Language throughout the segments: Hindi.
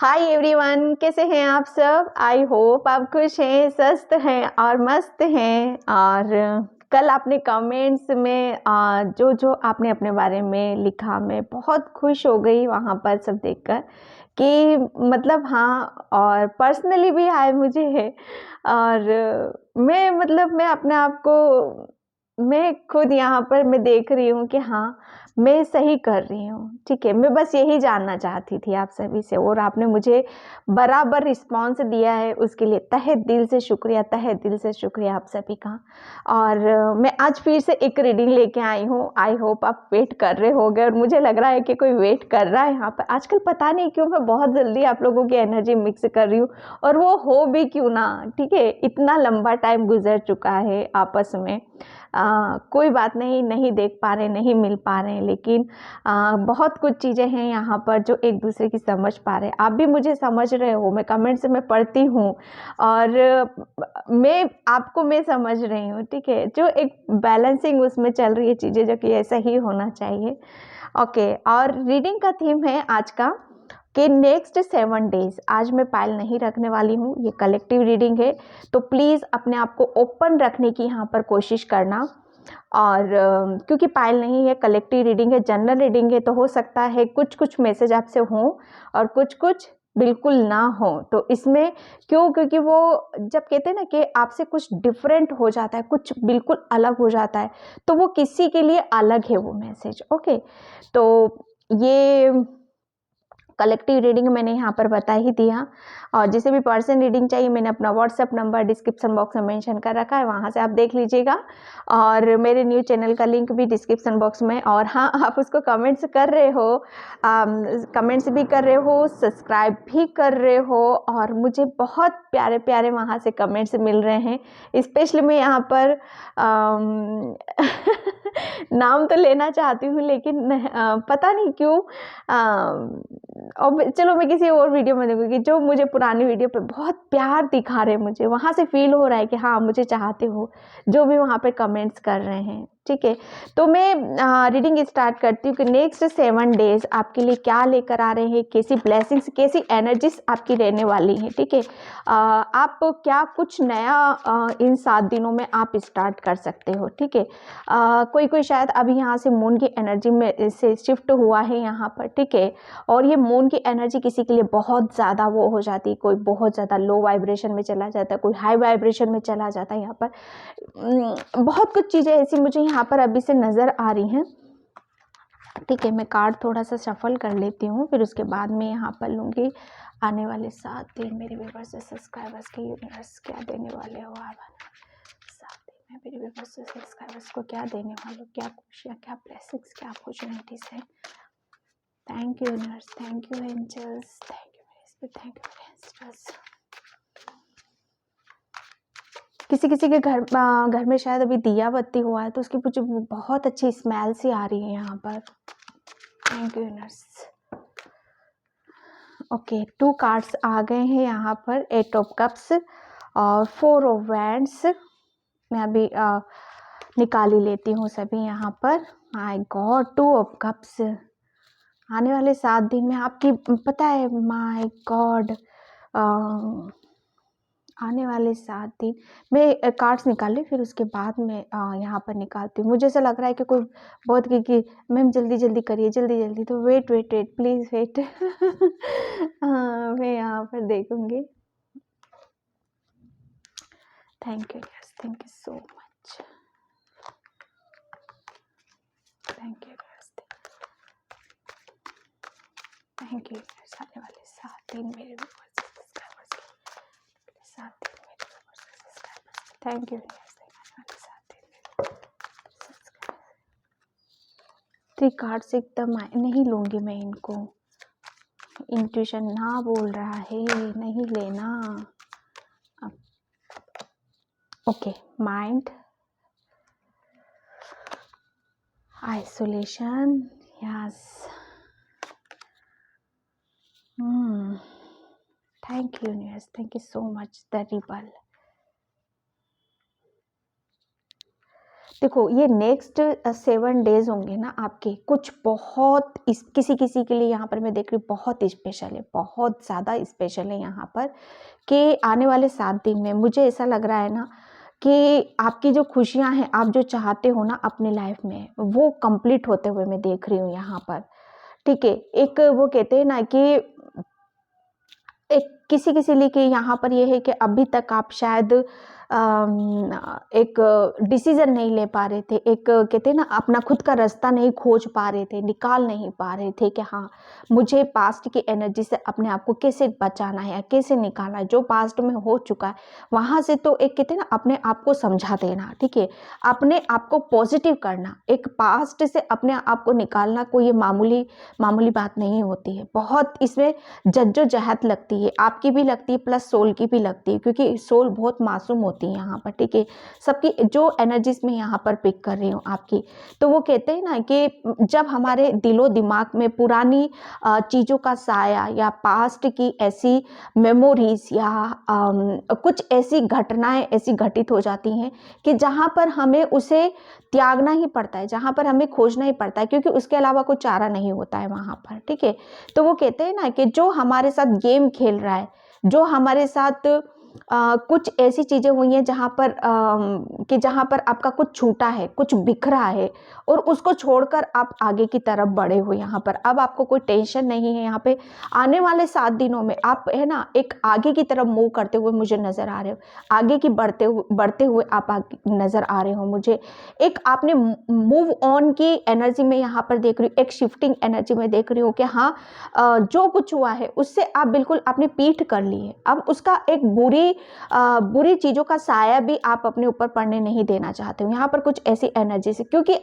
हाय एवरीवन, कैसे हैं आप सब। आई होप आप खुश हैं, स्वस्थ हैं और मस्त हैं। और कल आपने कमेंट्स में जो जो आपने अपने बारे में लिखा, मैं बहुत खुश हो गई वहाँ पर सब देखकर कि मतलब हाँ, और पर्सनली भी आए मुझे है। और मैं अपने आप को, मैं खुद यहाँ पर मैं देख रही हूँ कि हाँ, मैं सही कर रही हूँ। ठीक है, मैं बस यही जानना चाहती थी आप सभी से, और आपने मुझे बराबर रिस्पॉन्स दिया है, उसके लिए तहे दिल से शुक्रिया, तहे दिल से शुक्रिया आप सभी का। और मैं आज फिर से एक रीडिंग लेके आई हूँ। आई होप आप वेट कर रहे होगे, और मुझे लग रहा है कि कोई वेट कर रहा है यहाँ पर। आजकल पता नहीं क्यों मैं बहुत जल्दी आप लोगों की एनर्जी मिक्स कर रही हूँ, और वो हो भी क्यों ना। ठीक है, इतना लंबा टाइम गुजर चुका है आपस में। कोई बात नहीं, नहीं देख पा रहे, नहीं मिल पा रहे, लेकिन बहुत कुछ चीज़ें हैं यहाँ पर जो एक दूसरे की समझ पा रहे हैं। आप भी मुझे समझ रहे हो, मैं कमेंट्स में पढ़ती हूँ, और मैं आपको मैं समझ रही हूँ। ठीक है, जो एक बैलेंसिंग उसमें चल रही है चीज़ें, जो कि ऐसा ही होना चाहिए। ओके, और रीडिंग का थीम है आज का कि नेक्स्ट 7 डेज। आज मैं पायल नहीं रखने वाली हूँ, ये कलेक्टिव रीडिंग है, तो प्लीज़ अपने आप को ओपन रखने की यहाँ पर कोशिश करना। और क्योंकि पायल नहीं है, कलेक्टिव रीडिंग है, जनरल रीडिंग है, तो हो सकता है कुछ कुछ मैसेज आपसे हों और कुछ कुछ बिल्कुल ना हो। तो इसमें क्यों, क्योंकि वो जब कहते हैं ना कि आपसे कुछ डिफरेंट हो जाता है, कुछ बिल्कुल अलग हो जाता है, तो वो किसी के लिए अलग है वो मैसेज। ओके, तो ये कलेक्टिव रीडिंग मैंने यहाँ पर बता ही दिया। और जिसे भी पर्सन रीडिंग चाहिए, मैंने अपना व्हाट्सएप नंबर डिस्क्रिप्शन बॉक्स में मेंशन कर रखा है, वहाँ से आप देख लीजिएगा। और मेरे न्यू चैनल का लिंक भी डिस्क्रिप्शन बॉक्स में। और हाँ, आप उसको कमेंट्स कर रहे हो, कमेंट्स भी कर रहे हो, सब्सक्राइब भी कर रहे हो, और मुझे बहुत प्यारे प्यारे वहाँ से कमेंट्स मिल रहे हैं। स्पेशली मैं यहाँ पर नाम तो लेना चाहती हूँ, लेकिन पता नहीं क्यों। और चलो, मैं किसी और वीडियो में देखूँगी। जो मुझे पुरानी वीडियो पे बहुत प्यार दिखा रहे हैं, मुझे वहाँ से फील हो रहा है कि हाँ, मुझे चाहते हो, जो भी वहाँ पे कमेंट्स कर रहे हैं। ठीक है, तो मैं रीडिंग स्टार्ट करती हूँ कि नेक्स्ट 7 डेज आपके लिए क्या लेकर आ रहे हैं, कैसी ब्लेसिंग्स, कैसी एनर्जीज आपकी रहने वाली हैं। ठीक है, आप क्या कुछ नया इन 7 दिनों में आप स्टार्ट कर सकते हो। ठीक है, कोई कोई शायद अभी यहाँ से मून की एनर्जी में से शिफ्ट हुआ है यहाँ पर। ठीक है, और ये मून की एनर्जी किसी के लिए बहुत ज़्यादा वो हो जाती है, कोई बहुत ज़्यादा लो वाइब्रेशन में चला जाता है, कोई हाई वाइब्रेशन में चला जाता है। यहाँ पर बहुत कुछ चीज़ें ऐसी मुझे यहाँ पर अभी से नज़र आ रही हैं। ठीक है, मैं कार्ड थोड़ा सा शफल कर लेती हूँ, फिर उसके बाद मैं यहाँ पर लूँगी आने वाले 7 दिन मेरे व्यूअर्स से सब्सक्राइबर्स के यूनिवर्स क्या देने वाले हो आप। 7 दिन में मेरे व्यूअर्स से सब्सक्राइबर्स को क्या देने वाले हो, क्या खुशियाँ, क्या ब्लेसिंग्स, क्या अपॉर्चुनिटीज है। Thank you universe, thank you angels, thank you मेरे स्पिरिट, थैंक यू मेरे एंजल्स। किसी किसी के घर में शायद अभी दिया बत्ती हुआ है, तो उसकी मुझे बहुत अच्छी स्मेल सी आ रही है यहाँ पर। Thank you universe. Okay, 2 cards आ गए हैं यहाँ पर, 8 ऑफ कप्स और 4 ऑफ वैंड्स। मैं अभी निकाल ही लेती हूँ सभी यहाँ पर। My God, 2 of cups. आने वाले 7 दिन में आपकी, पता है, माय गॉड, आने वाले 7 दिन मैं कार्ड्स निकाल ली, फिर उसके बाद मैं यहाँ पर निकालती हूँ। मुझे ऐसा लग रहा है कि कोई बहुत कि मैम जल्दी जल्दी करिए, जल्दी जल्दी, तो wait wait wait, please wait. हाँ, मैं यहाँ पर देखूँगी। Thank you yes, thank you so much, thank you yes, thank you yes. आने वाले 7 दिन मेरे व्यूअर्स सब्सक्राइबर्स के 7 दिन मेरे viewers subscribers, thank you yes. 3 cards एकदम नहीं लूँगी मैं इनको, इंट्यूशन ना बोल रहा है नहीं लेना। Okay, mind, isolation, yes, thank you universe, thank you so much. The rebel, देखो ये नेक्स्ट 7 डेज होंगे ना आपके, कुछ बहुत इस किसी किसी के लिए यहाँ पर मैं देख रही हूँ बहुत स्पेशल है, बहुत ज़्यादा स्पेशल है यहाँ पर, कि आने वाले 7 दिन में मुझे ऐसा लग रहा है ना कि आपकी जो खुशियाँ हैं, आप जो चाहते हो ना अपनी लाइफ में, वो कंप्लीट होते हुए मैं देख रही हूँ यहाँ पर। ठीक है, एक वो कहते हैं ना कि एक किसी किसी लिए कि यहाँ पर ये है कि अभी तक आप शायद एक डिसीजन नहीं ले पा रहे थे, एक कहते हैं ना अपना खुद का रास्ता नहीं खोज पा रहे थे, निकाल नहीं पा रहे थे कि हाँ मुझे पास्ट की एनर्जी से अपने आप को कैसे बचाना है या कैसे निकालना है, जो पास्ट में हो चुका है वहाँ से। तो एक कहते हैं ना अपने आप को समझा देना, ठीक है, अपने आप को पॉजिटिव करना, एक पास्ट से अपने आप को निकालना कोई ये मामूली मामूली बात नहीं होती है, बहुत इसमें जद्दोजहद लगती है, आपकी भी लगती है प्लस सोल की भी लगती है, क्योंकि सोल बहुत मासूम होती है यहाँ पर। ठीक है, सबकी जो एनर्जीज में यहाँ पर पिक कर रही हूँ आपकी, तो वो कहते हैं ना कि जब हमारे दिलो दिमाग में पुरानी चीज़ों का साया या पास्ट की ऐसी मेमोरीज या कुछ ऐसी घटनाएं ऐसी घटित हो जाती हैं कि जहाँ पर हमें उसे त्यागना ही पड़ता है, जहाँ पर हमें खोजना ही पड़ता है, क्योंकि उसके अलावा कोई चारा नहीं होता है वहाँ पर। ठीक है, तो वो कहते हैं ना कि जो हमारे साथ गेम खेल रहा है, जो हमारे साथ कुछ ऐसी चीज़ें हुई हैं जहाँ पर कि जहाँ पर आपका कुछ छूटा है, कुछ बिखरा है और उसको छोड़कर आप आगे की तरफ बढ़े हो यहाँ पर। अब आपको कोई टेंशन नहीं है यहाँ पे। आने वाले 7 दिनों में आप है ना एक आगे की तरफ मूव करते हुए मुझे नज़र आ रहे हो, आगे की बढ़ते हुए आप आगे नज़र आ रहे हो मुझे। एक आपने मूव ऑन की एनर्जी में यहाँ पर देख रही हूँ, एक शिफ्टिंग एनर्जी में देख रही हूँ कि हाँ जो कुछ हुआ है उससे आप बिल्कुल अपनी पीठ कर ली है। अब उसका एक बुरी चीज़ों का साया भी आप अपने ऊपर पड़ने नहीं देना चाहते हो यहाँ पर, कुछ ऐसी एनर्जी से, क्योंकि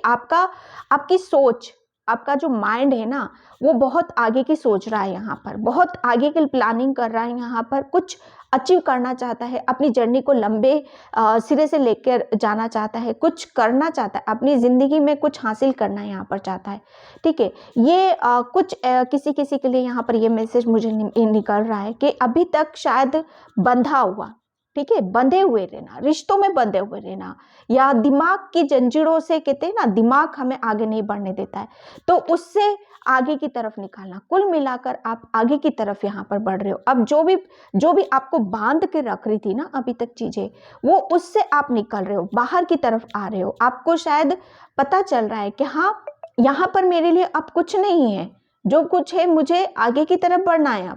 आपकी सोच, आपका जो माइंड है ना वो बहुत आगे की सोच रहा है यहाँ पर, बहुत आगे की प्लानिंग कर रहा है यहाँ पर, कुछ अचीव करना चाहता है, अपनी जर्नी को लंबे सिरे से लेकर जाना चाहता है, कुछ करना चाहता है अपनी ज़िंदगी में, कुछ हासिल करना यहाँ पर चाहता है। ठीक है, ये कुछ किसी किसी के लिए यहाँ पर ये मैसेज मुझे निकल रहा है कि अभी तक शायद बंधा हुआ, ठीक है, बंधे हुए रहना, रिश्तों में बंधे हुए रहना, या दिमाग की जंजीरों से, कहते हैं ना दिमाग हमें आगे नहीं बढ़ने देता है, तो उससे आगे की तरफ निकालना। कुल मिलाकर आप आगे की तरफ यहाँ पर बढ़ रहे हो। अब जो भी आपको बांध के रख रही थी ना अभी तक चीजें, वो उससे आप निकल रहे हो, बाहर की तरफ आ रहे हो। आपको शायद पता चल रहा है कि हाँ यहाँ पर मेरे लिए अब कुछ नहीं है, जो कुछ है मुझे आगे की तरफ बढ़ना है।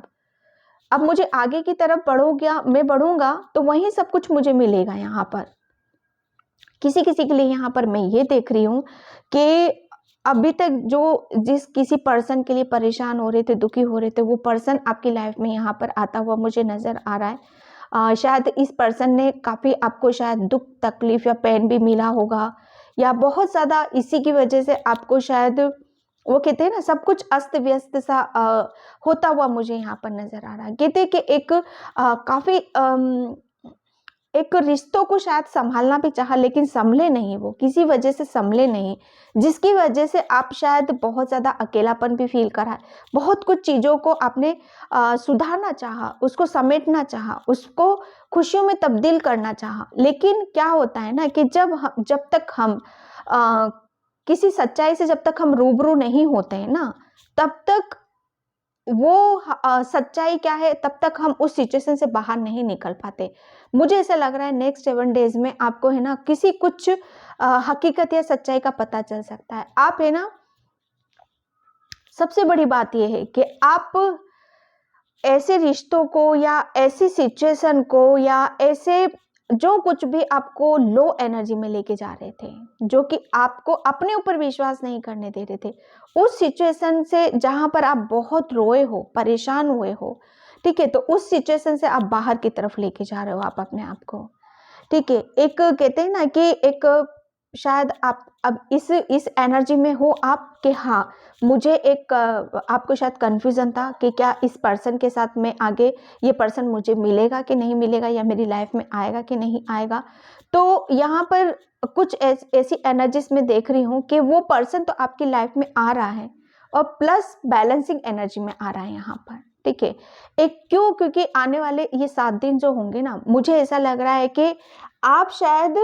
अब मुझे आगे की तरफ मैं बढ़ूंगा तो वहीं सब कुछ मुझे मिलेगा यहाँ पर। किसी किसी के लिए यहाँ पर मैं ये देख रही हूँ कि अभी तक जिस किसी पर्सन के लिए परेशान हो रहे थे, दुखी हो रहे थे, वो पर्सन आपकी लाइफ में यहाँ पर आता हुआ मुझे नज़र आ रहा है। शायद इस पर्सन ने काफ़ी आपको शायद दुख तकलीफ या पेन भी मिला होगा, या बहुत ज़्यादा इसी की वजह से आपको शायद वो कहते हैं ना सब कुछ अस्त व्यस्त सा होता हुआ मुझे यहाँ पर नज़र आ रहा है। कहते हैं कि काफ़ी एक रिश्तों को शायद संभालना भी चाहा लेकिन संभले नहीं, वो किसी वजह से संभले नहीं, जिसकी वजह से आप शायद बहुत ज़्यादा अकेलापन भी फील करा है। बहुत कुछ चीज़ों को आपने सुधारना चाहा, उसको समेटना चाहा, उसको खुशियों में तब्दील करना चाहा, लेकिन क्या होता है ना कि जब तक हम किसी सच्चाई से जब तक हम रूबरू नहीं होते हैं ना, तब तक वो सच्चाई क्या है, तब तक हम उस सिचुएशन से बाहर नहीं निकल पाते। मुझे ऐसा लग रहा है नेक्स्ट 7 डेज में आपको है ना किसी कुछ हकीकत या सच्चाई का पता चल सकता है। आप है ना, सबसे बड़ी बात यह है कि आप ऐसे रिश्तों को या ऐसी सिचुएशन को या ऐसे जो कुछ भी आपको लो एनर्जी में लेके जा रहे थे, जो कि आपको अपने ऊपर विश्वास नहीं करने दे रहे थे, उस सिचुएशन से जहां पर आप बहुत रोए हो, परेशान हुए हो, ठीक है, तो उस सिचुएशन से आप बाहर की तरफ लेके जा रहे हो आप अपने आप को। ठीक है, एक कहते हैं ना कि एक शायद आप अब इस एनर्जी में हो आप कि हाँ मुझे एक आपको शायद कन्फ्यूज़न था कि क्या इस पर्सन के साथ मैं आगे, ये पर्सन मुझे मिलेगा कि नहीं मिलेगा, या मेरी लाइफ में आएगा कि नहीं आएगा। तो यहाँ पर कुछ ऐसी एनर्जीज में देख रही हूँ कि वो पर्सन तो आपकी लाइफ में आ रहा है और प्लस बैलेंसिंग एनर्जी में आ रहा है यहाँ पर। ठीक है, एक क्योंकि आने वाले ये 7 दिन जो होंगे ना, मुझे ऐसा लग रहा है कि आप शायद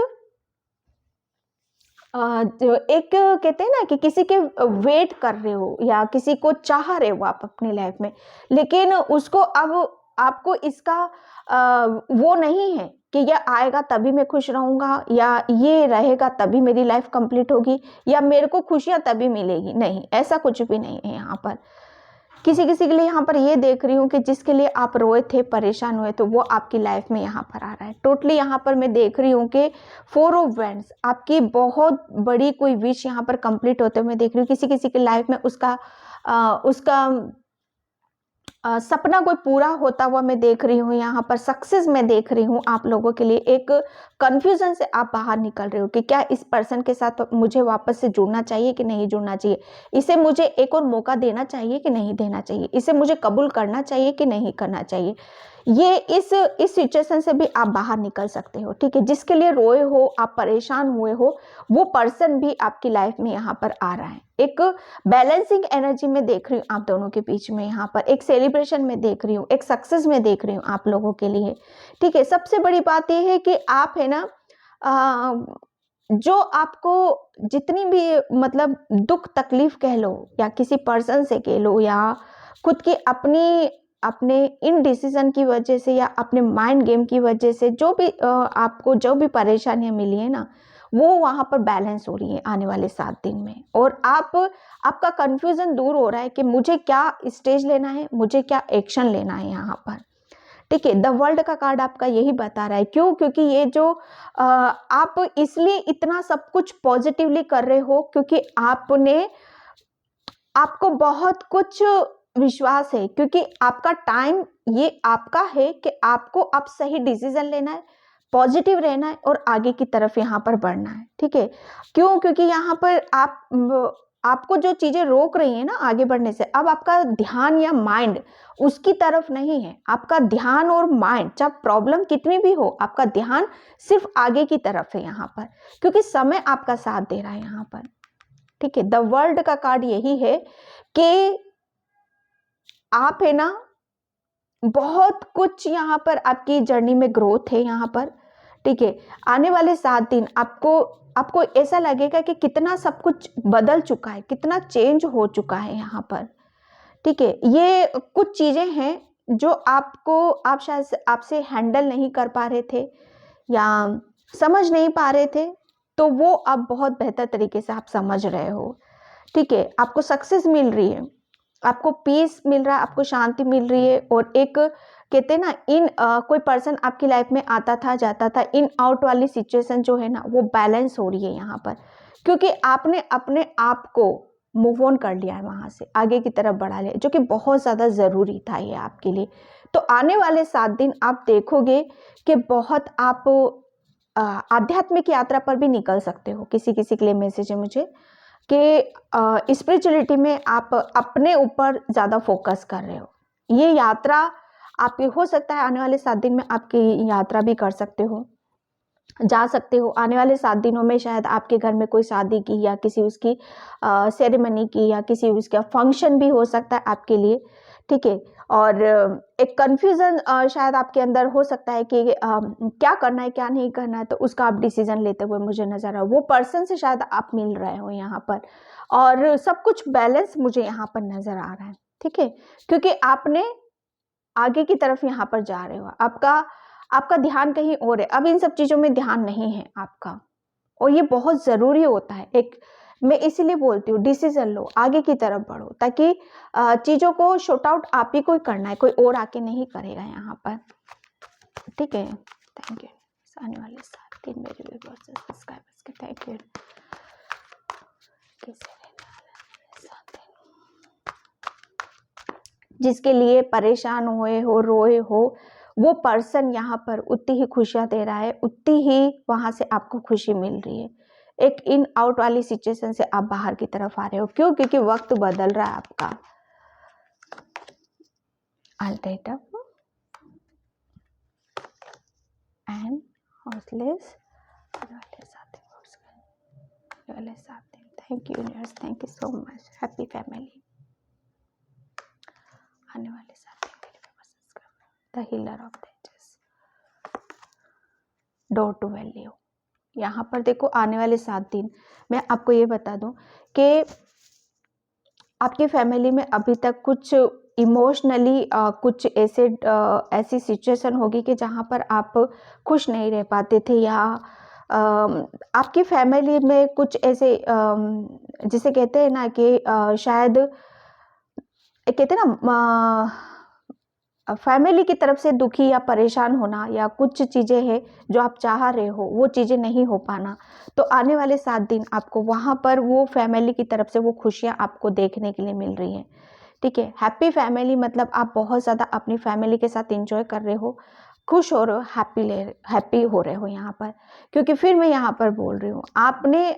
जो एक कहते हैं ना कि किसी के वेट कर रहे हो या किसी को चाह रहे हो आप अपनी लाइफ में, लेकिन उसको अब आपको इसका वो नहीं है कि ये आएगा तभी मैं खुश रहूंगा या ये रहेगा तभी मेरी लाइफ कंप्लीट होगी या मेरे को खुशियां तभी मिलेगी। नहीं, ऐसा कुछ भी नहीं है यहाँ पर। किसी किसी के लिए यहाँ पर ये देख रही हूँ कि जिसके लिए आप रोए थे, परेशान हुए, तो वो आपकी लाइफ में यहाँ पर आ रहा है। टोटली यहाँ पर मैं देख रही हूँ कि 4 ऑफ वैंड्स, आपकी बहुत बड़ी कोई विश यहाँ पर कंप्लीट होते हुए मैं देख रही हूँ। किसी किसी की लाइफ में उसका सपना कोई पूरा होता हुआ मैं देख रही हूँ। यहाँ पर सक्सेस मैं देख रही हूँ आप लोगों के लिए। एक कंफ्यूजन से आप बाहर निकल रहे हो कि क्या इस पर्सन के साथ मुझे वापस से जुड़ना चाहिए कि नहीं जुड़ना चाहिए, इसे मुझे एक और मौका देना चाहिए कि नहीं देना चाहिए, इसे मुझे कबूल करना चाहिए कि नहीं करना चाहिए। ये इस सिचुएशन से भी आप बाहर निकल सकते हो। ठीक है, जिसके लिए रोए हो, आप परेशान हुए हो, वो पर्सन भी आपकी लाइफ में यहाँ पर आ रहा है। एक बैलेंसिंग एनर्जी में देख रही हूँ आप दोनों के बीच में। यहाँ पर एक सेलिब्रेशन में देख रही हूँ, एक सक्सेस में देख रही हूँ आप लोगों के लिए। ठीक है, सबसे बड़ी बात यह है कि आप है ना, जो आपको जितनी भी मतलब दुख तकलीफ कह लो या किसी पर्सन से कह लो या खुद की अपने इन डिसीजन की वजह से या अपने माइंड गेम की वजह से जो भी आपको जो भी परेशानियां मिली है ना, वो वहां पर बैलेंस हो रही है आने वाले 7 दिन में। और आपका कंफ्यूजन दूर हो रहा है कि मुझे क्या स्टेज लेना है, मुझे क्या एक्शन लेना है यहाँ पर। ठीक है, द वर्ल्ड का कार्ड आपका यही बता रहा है। क्यों? क्योंकि ये जो आप इसलिए इतना सब कुछ पॉजिटिवली कर रहे हो क्योंकि आपको बहुत कुछ विश्वास है, क्योंकि आपका टाइम ये आपका है कि आपको अब सही डिसीजन लेना है, पॉजिटिव रहना है और आगे की तरफ यहाँ पर बढ़ना है। ठीक है, क्यों? क्योंकि यहाँ पर आपको जो चीजें रोक रही है ना आगे बढ़ने से, अब आपका ध्यान या माइंड उसकी तरफ नहीं है। आपका ध्यान और माइंड, जब प्रॉब्लम कितनी भी हो, आपका ध्यान सिर्फ आगे की तरफ है यहाँ पर, क्योंकि समय आपका साथ दे रहा है यहाँ पर। ठीक है, द वर्ल्ड का कार्ड यही है कि आप है ना, बहुत कुछ यहाँ पर आपकी जर्नी में ग्रोथ है यहाँ पर। ठीक है, आने वाले 7 दिन आपको ऐसा लगेगा कि कितना सब कुछ बदल चुका है, कितना चेंज हो चुका है यहाँ पर। ठीक है, ये कुछ चीजें हैं जो आप शायद आपसे हैंडल नहीं कर पा रहे थे या समझ नहीं पा रहे थे, तो वो अब बहुत बेहतर तरीके से आप समझ रहे हो। ठीक है, आपको सक्सेस मिल रही है, आपको पीस मिल रहा है, आपको शांति मिल रही है। और एक कहते हैं ना, कोई पर्सन आपकी लाइफ में आता था जाता था, इन आउट वाली सिचुएशन जो है ना वो बैलेंस हो रही है यहाँ पर, क्योंकि आपने अपने आप को मूव ऑन कर लिया है, वहां से आगे की तरफ बढ़ा लिया, जो कि बहुत ज्यादा जरूरी था ये आपके लिए। तो आने वाले 7 दिन आप देखोगे कि बहुत आप आध्यात्मिक यात्रा पर भी निकल सकते हो। किसी किसी के लिए मैसेज है मुझे कि स्पिरिचुअलिटी में आप अपने ऊपर ज़्यादा फोकस कर रहे हो। ये यात्रा आपकी हो सकता है आने वाले 7 दिन में आपकी यात्रा भी कर सकते हो, जा सकते हो। आने वाले 7 दिनों में शायद आपके घर में कोई शादी की या किसी उसकी सेरेमनी की या किसी उसका फंक्शन भी हो सकता है आपके लिए। ठीक है, और एक कंफ्यूजन शायद आपके अंदर हो सकता है कि क्या करना है क्या नहीं करना है, तो उसका आप डिसीजन लेते हुए मुझे नजर आ, वो पर्सन से शायद आप मिल रहे हो यहाँ पर, और सब कुछ बैलेंस मुझे यहाँ पर नजर आ रहा है। ठीक है, क्योंकि आपने आगे की तरफ यहाँ पर जा रहे हो, आपका ध्यान कहीं और है। अब इन सब चीजों में ध्यान नहीं है आपका, और ये बहुत जरूरी होता है। एक मैं इसीलिए बोलती हूँ डिसीजन लो, आगे की तरफ बढ़ो, ताकि चीजों को शॉर्ट आउट आप ही को ही करना है, कोई और आके नहीं करेगा यहाँ पर। ठीक है, थैंक यू। आने वाले 7 दिन मेरे व्यूअर्स सब्सक्राइबर्स के थैंक यू। जिसके लिए परेशान हुए हो, रोए हो, वो पर्सन यहाँ पर उतनी ही खुशियां दे रहा है, उतनी ही वहां से आपको खुशी मिल रही है। एक इन आउट वाली सिचुएशन से आप बाहर की तरफ आ रहे हो। क्यों? क्योंकि वक्त बदल रहा है आपका। अल्टेटअप and horseless thank you universe, thank you so much. Happy family. आने वाले 7 दिन the healer of the ages, door to value. यहाँ पर देखो आने वाले 7 दिन मैं आपको ये बता दूं कि आपकी फैमिली में अभी तक कुछ इमोशनली कुछ ऐसी सिचुएशन होगी कि जहाँ पर आप खुश नहीं रह पाते थे, या आपकी फैमिली में कुछ ऐसे जिसे कहते हैं ना कि शायद कहते हैं ना फैमिली की तरफ से दुखी या परेशान होना, या कुछ चीज़ें हैं जो आप चाह रहे हो वो चीज़ें नहीं हो पाना, तो आने वाले 7 दिन आपको वहाँ पर वो फैमिली की तरफ से वो खुशियाँ आपको देखने के लिए मिल रही हैं। ठीक है, हैप्पी फैमिली मतलब आप बहुत ज़्यादा अपनी फैमिली के साथ एंजॉय कर रहे हो, खुश हो रहे हो, हैप्पी हो रहे हो यहाँ पर। क्योंकि फिर मैं यहाँ पर बोल रही हूँ, आपने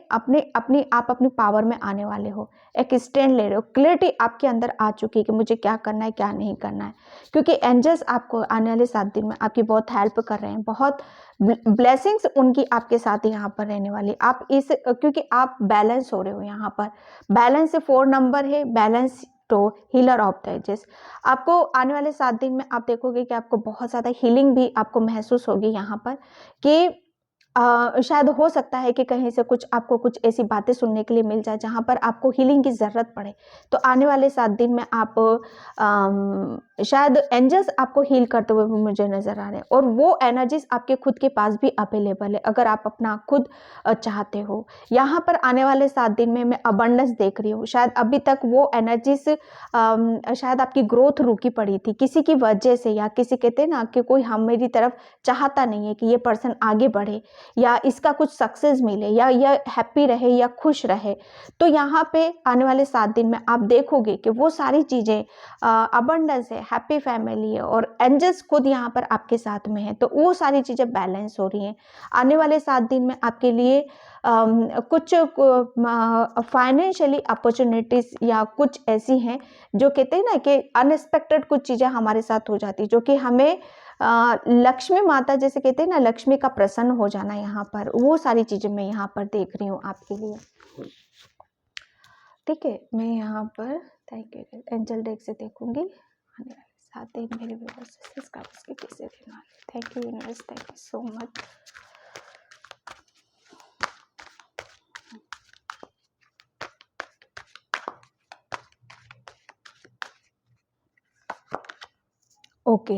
अपनी पावर में आने वाले हो, एक स्टैंड ले रहे हो, क्लैरिटी आपके अंदर आ चुकी है कि मुझे क्या करना है क्या नहीं करना है। क्योंकि एंजल्स आपको आने वाले 7 दिन में आपकी बहुत हेल्प कर रहे हैं, बहुत ब्लेसिंग्स उनकी आपके साथ यहाँ पर रहने वाली। आप क्योंकि आप बैलेंस हो रहे हो यहाँ पर, बैलेंस 4 नंबर है, बैलेंस तो हीलर ऑफ द एजेस। आपको आने वाले 7 दिन में आप देखोगे कि आपको बहुत ज़्यादा हीलिंग भी आपको महसूस होगी यहाँ पर, कि शायद हो सकता है कि कहीं से आपको कुछ ऐसी बातें सुनने के लिए मिल जाए जहाँ पर आपको हीलिंग की ज़रूरत पड़े। तो आने वाले 7 दिन में आप शायद एंजल्स आपको हील करते हुए भी मुझे नज़र आ रहे हैं, और वो एनर्जीज आपके खुद के पास भी अवेलेबल है अगर आप अपना खुद चाहते हो। यहाँ पर आने वाले 7 दिन में मैं अबंडेंस देख रही हूँ। शायद अभी तक वो एनर्जीज शायद आपकी ग्रोथ रुकी पड़ी थी किसी की वजह से, या किसी कहते हैं ना कि कोई हम मेरी तरफ चाहता नहीं है कि ये पर्सन आगे बढ़े, या इसका कुछ सक्सेस मिले, या यह हैप्पी रहे या खुश रहे। तो यहाँ पे आने वाले 7 दिन में आप देखोगे कि वो सारी चीज़ें अबंडेंस है, हैप्पी फैमिली है, और एंजल्स खुद यहाँ पर आपके साथ में है, तो वो सारी चीज़ें बैलेंस हो रही हैं। आने वाले 7 दिन में आपके लिए कुछ फाइनेंशियली अपॉर्चुनिटीज़ या कुछ ऐसी हैं जो कहते हैं ना कि अनएक्सपेक्टेड कुछ चीज़ें हमारे साथ हो जाती, जो कि हमें लक्ष्मी माता जैसे कहते हैं ना, लक्ष्मी का प्रसन्न हो जाना यहाँ पर, वो सारी चीज़ें मैं यहाँ पर देख रही हूँ आपके लिए। ठीक है, मैं यहाँ पर थैंक यू एंजल डेक से देखूंगी आने वाले 7 दिन मेरे व्यूअर्स सब्सक्राइबर्स के कैसे रहने वाले। Thank you universe, thank you so much. Okay,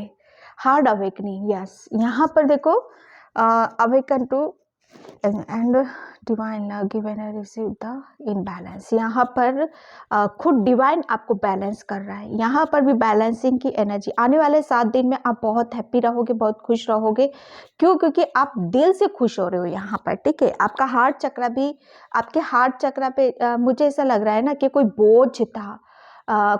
hard awakening, yes. यहाँ पर देखो awaken to and divine love given and receive the in balance. यहाँ पर खुद डिवाइन आपको बैलेंस कर रहा है। यहाँ पर भी बैलेंसिंग की एनर्जी। आने वाले 7 दिन में आप बहुत हैप्पी रहोगे, बहुत खुश रहोगे। क्यों? क्योंकि आप दिल से खुश हो रहे हो यहाँ पर। ठीक है, आपका हार्ट चक्र भी, आपके हार्ट चक्र पे मुझे ऐसा लग रहा है ना कि कोई बोझ था,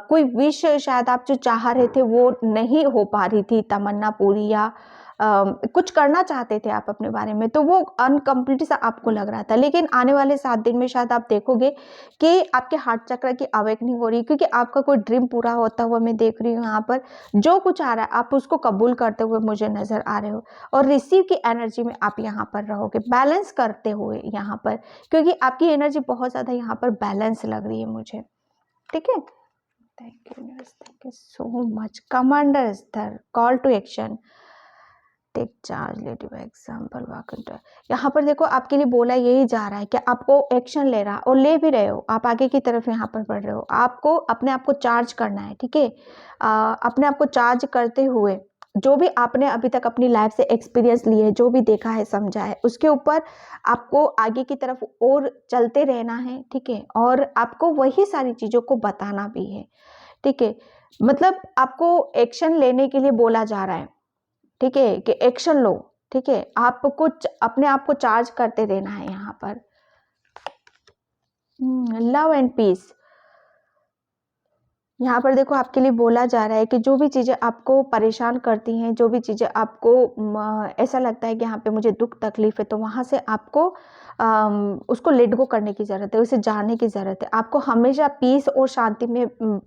कोई विश शायद आप जो चाह रहे थे वो नहीं हो पा रही थी, तमन्ना पूरी, या कुछ करना चाहते थे आप अपने बारे में, तो वो अनकम्प्लीट सा आपको लग रहा था। लेकिन आने वाले 7 दिन में शायद आप देखोगे कि आपके हार्ट चक्र की अवेकनिंग हो रही है, क्योंकि आपका कोई ड्रीम पूरा होता हुआ मैं देख रही हूँ। यहाँ पर जो कुछ आ रहा है आप उसको कबूल करते हुए मुझे नजर आ रहे हो, और रिसीव की एनर्जी में आप यहाँ पर रहोगे, बैलेंस करते हुए यहाँ पर, क्योंकि आपकी एनर्जी बहुत ज़्यादा यहाँ पर बैलेंस लग रही है मुझे। ठीक है, thank you so much. Commander स्तर, call to action, take charge, let your example, walk into. यहाँ पर देखो आपके लिए बोला यही जा रहा है कि आपको एक्शन ले रहा, और ले भी रहे हो, आप आगे की तरफ यहाँ पर बढ़ रहे हो। आपको अपने आप को चार्ज करना है। ठीक है, अपने आप को चार्ज करते हुए जो भी आपने अभी तक अपनी लाइफ से एक्सपीरियंस लिए है, जो भी देखा है समझा है, उसके ऊपर आपको आगे की तरफ और चलते रहना है। ठीक है, और आपको वही सारी चीज़ों को बताना भी है। ठीक है, मतलब आपको एक्शन लेने के लिए बोला जा रहा है। ठीक है, कि एक्शन लो। ठीक है, आप कुछ अपने आप को चार्ज करते रहना है यहाँ पर। लव एंड पीस, यहाँ पर देखो आपके लिए बोला जा रहा है कि जो भी चीज़ें आपको परेशान करती हैं, जो भी चीज़ें आपको ऐसा लगता है कि यहाँ पे मुझे दुख तकलीफ है, तो वहाँ से आपको उसको लेट गो करने की ज़रूरत है, उसे जानने की ज़रूरत है। आपको हमेशा पीस और शांति में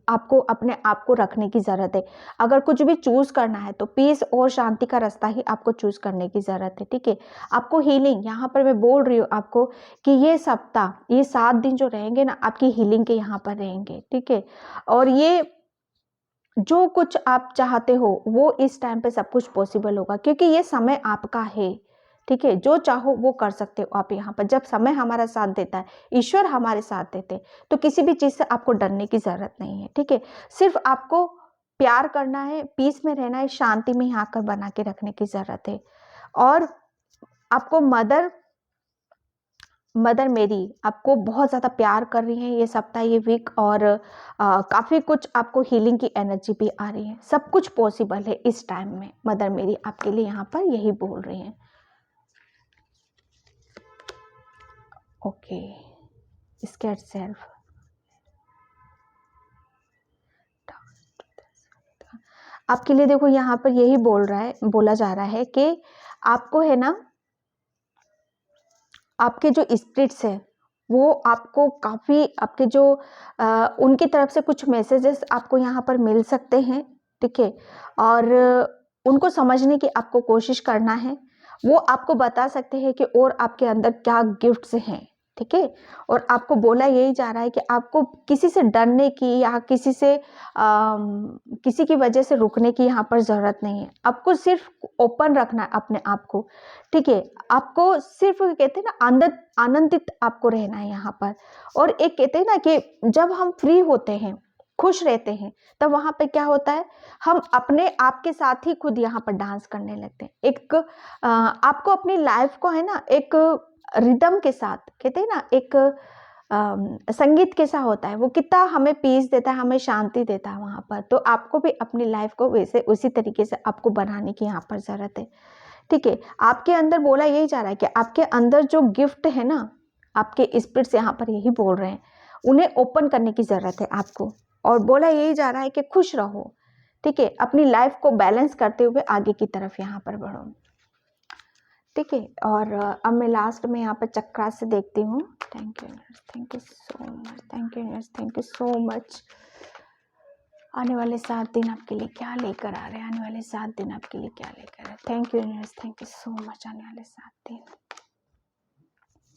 आपको अपने आप को रखने की ज़रूरत है। अगर कुछ भी चूज़ करना है तो पीस और शांति का रास्ता ही आपको चूज़ करने की ज़रूरत है। ठीक है, आपको हीलिंग, यहाँ पर मैं बोल रही हूँ आपको कि ये सप्ताह, ये 7 दिन जो रहेंगे ना, आपकी हीलिंग के यहाँ पर रहेंगे। ठीक है, और ये जो कुछ आप चाहते हो वो इस टाइम पे सब कुछ पॉसिबल होगा, क्योंकि ये समय आपका है। ठीक है, जो चाहो वो कर सकते हो आप यहाँ पर। जब समय हमारा साथ देता है, ईश्वर हमारे साथ देते हैं, तो किसी भी चीज़ से आपको डरने की ज़रूरत नहीं है। ठीक है, सिर्फ आपको प्यार करना है, पीस में रहना है, शांति में यहाँ कर बना के रखने की ज़रूरत है। और आपको मदर मेरी आपको बहुत ज़्यादा प्यार कर रही हैं ये सप्ताह, ये वीक, और काफ़ी कुछ आपको हीलिंग की एनर्जी भी आ रही है। सब कुछ पॉसिबल है इस टाइम में। मदर मेरी आपके लिए यहाँ पर यही बोल रही हैं। ओके, स्कैर्ड सेल्फ, आपके लिए देखो यहाँ पर यही बोला जा रहा है कि आपको है ना, आपके जो स्पिरिट्स है वो आपको काफ़ी, आपके जो उनकी तरफ से कुछ मैसेजेस आपको यहाँ पर मिल सकते हैं। ठीक है, और उनको समझने की आपको कोशिश करना है। वो आपको बता सकते हैं कि और आपके अंदर क्या गिफ्ट्स हैं। ठीक है, और आपको बोला यही जा रहा है कि आपको किसी से डरने की या किसी की वजह से रुकने की यहाँ पर ज़रूरत नहीं है। आपको सिर्फ ओपन रखना है अपने आप को। ठीक है, आपको सिर्फ कहते हैं ना, आनंदित आपको रहना है यहाँ पर। और एक कहते हैं ना कि जब हम फ्री होते हैं, खुश रहते हैं, तब वहाँ पे क्या होता है, हम अपने आप के साथ ही खुद यहाँ पर डांस करने लगते हैं। एक आपको अपनी लाइफ को है ना, एक रिदम के साथ, कहते हैं ना, एक संगीत कैसा होता है, वो कितना हमें पीस देता है, हमें शांति देता है वहाँ पर। तो आपको भी अपनी लाइफ को वैसे उसी तरीके से आपको बनाने की यहाँ पर ज़रूरत है। ठीक है, आपके अंदर बोला यही जा रहा है कि आपके अंदर जो गिफ्ट है ना, आपके स्पिरिट्स यहाँ पर यही बोल रहे हैं, उन्हें ओपन करने की ज़रूरत है आपको। और बोला यही जा रहा है कि खुश रहो। ठीक है, अपनी लाइफ को बैलेंस करते हुए आगे की तरफ यहाँ पर बढ़ो। ठीक है, और अब मैं लास्ट में यहाँ पर चक्रा से देखती हूँ। Thank you universe, thank you so much, thank you universe, thank you so much. आने वाले 7 दिन आपके लिए क्या लेकर आ रहे हैं, आने वाले 7 दिन आपके लिए क्या लेकर आ रहे हैं। Thank you universe, thank you so much. आने वाले 7 दिन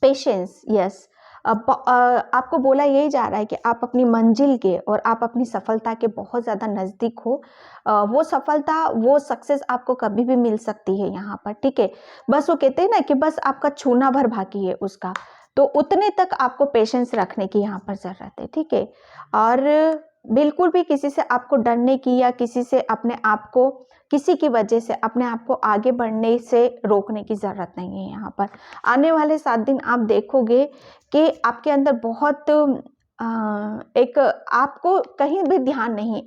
पेशेंस, यस। आपको बोला यही जा रहा है कि आप अपनी मंजिल के और आप अपनी सफलता के बहुत ज़्यादा नज़दीक हो। वो सफलता, वो सक्सेस आपको कभी भी मिल सकती है यहाँ पर। ठीक है, बस वो कहते हैं ना कि बस आपका छूना भर बाकी है उसका, तो उतने तक आपको पेशेंस रखने की यहाँ पर ज़रूरत है। ठीक है, और बिल्कुल भी किसी से आपको डरने की या किसी से अपने आप को, किसी की वजह से अपने आप को आगे बढ़ने से रोकने की ज़रूरत नहीं है यहाँ पर। आने वाले 7 दिन आप देखोगे कि आपके अंदर बहुत एक, आपको कहीं भी ध्यान नहीं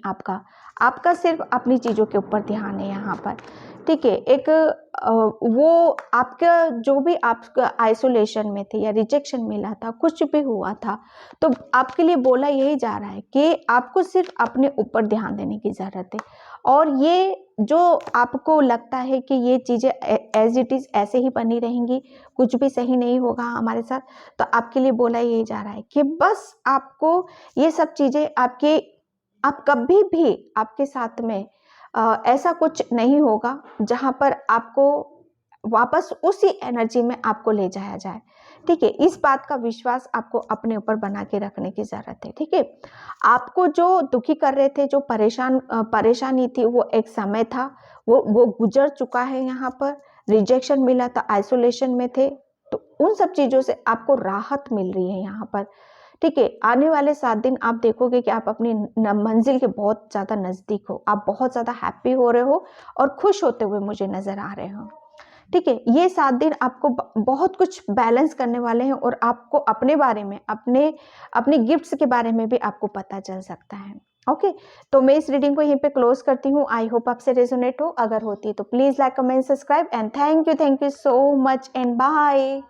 आपका सिर्फ अपनी चीज़ों के ऊपर ध्यान है यहाँ पर। ठीक है, एक वो आपका जो भी आपका आइसोलेशन में थे या रिजेक्शन मिला था, कुछ भी हुआ था, तो आपके लिए बोला यही जा रहा है कि आपको सिर्फ अपने ऊपर ध्यान देने की ज़रूरत है। और ये जो आपको लगता है कि ये चीज़ें एज इट इज़ ऐसे ही बनी रहेंगी, कुछ भी सही नहीं होगा हमारे साथ, तो आपके लिए बोला यही जा रहा है कि बस आपको ये सब चीज़ें आप कभी भी आपके साथ में ऐसा कुछ नहीं होगा जहाँ पर आपको वापस उसी एनर्जी में आपको ले जाया जाए। ठीक है, इस बात का विश्वास आपको अपने ऊपर बना के रखने की ज़रूरत है। ठीक है, आपको जो दुखी कर रहे थे, जो परेशानी थी, वो एक समय था, वो गुजर चुका है। यहाँ पर रिजेक्शन मिला था, आइसोलेशन में थे, तो उन सब चीज़ों से आपको राहत मिल रही है यहाँ पर। ठीक है, आने वाले 7 दिन आप देखोगे कि आप अपनी मंजिल के बहुत ज़्यादा नज़दीक हो, आप बहुत ज़्यादा हैप्पी हो रहे हो और खुश होते हुए मुझे नज़र आ रहे हो। ठीक है, ये 7 दिन आपको बहुत कुछ बैलेंस करने वाले हैं और आपको अपने बारे में, अपने गिफ्ट्स के बारे में भी आपको पता चल सकता है। ओके, तो मैं इस रीडिंग को यहीं पे क्लोज करती हूँ। आई होप आपसे रेजोनेट हो, अगर होती है तो please like, comment, subscribe and thank you so much and bye.